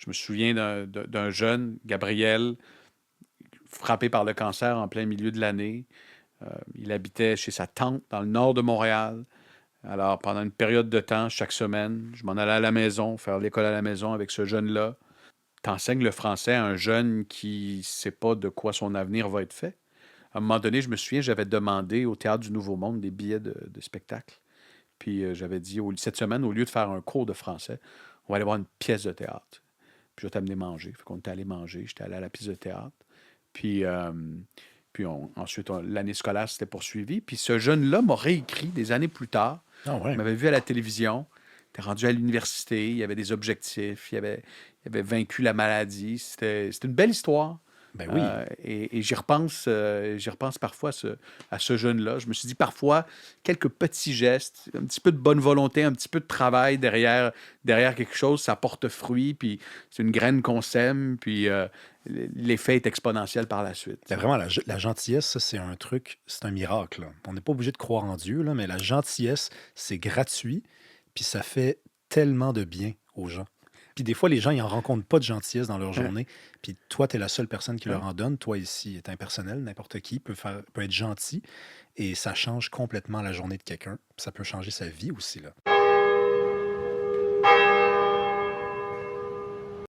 Je me souviens d'un jeune, Gabriel, frappé par le cancer en plein milieu de l'année. Il habitait chez sa tante dans le nord de Montréal. Alors, pendant une période de temps, chaque semaine, je m'en allais à la maison, faire l'école à la maison avec ce jeune-là. T'enseignes le français à un jeune qui ne sait pas de quoi son avenir va être fait. À un moment donné, je me souviens, j'avais demandé au Théâtre du Nouveau Monde des billets de spectacle. Puis j'avais dit, cette semaine, au lieu de faire un cours de français, on va aller voir une pièce de théâtre. Puis je vais t'amener manger. Fait qu'on était allé manger. J'étais allé à la pièce de théâtre. Puis, ensuite, l'année scolaire s'était poursuivie. Puis ce jeune-là m'a réécrit des années plus tard. Ah Il ouais. m'avait vu à la télévision. Il était rendu à l'université. Il y avait des objectifs. Il avait vaincu la maladie. C'était une belle histoire. Ben oui. Et j'y repense parfois à ce jeune-là. Je me suis dit parfois, quelques petits gestes, un petit peu de bonne volonté, un petit peu de travail derrière quelque chose, ça porte fruit, puis c'est une graine qu'on sème, puis l'effet est exponentiel par la suite. Tu Ben sais. vraiment, la gentillesse, ça, c'est un truc, c'est un miracle, là. On n'est pas obligé de croire en Dieu, là, mais la gentillesse, c'est gratuit, puis ça fait tellement de bien aux gens. Puis des fois, les gens, ils en rencontrent pas de gentillesse dans leur Ouais, journée, puis toi, tu es la seule personne qui leur ouais. en donne. Toi, ici, est impersonnel, n'importe qui peut être gentil, et ça change complètement la journée de quelqu'un. Puis ça peut changer sa vie aussi, là.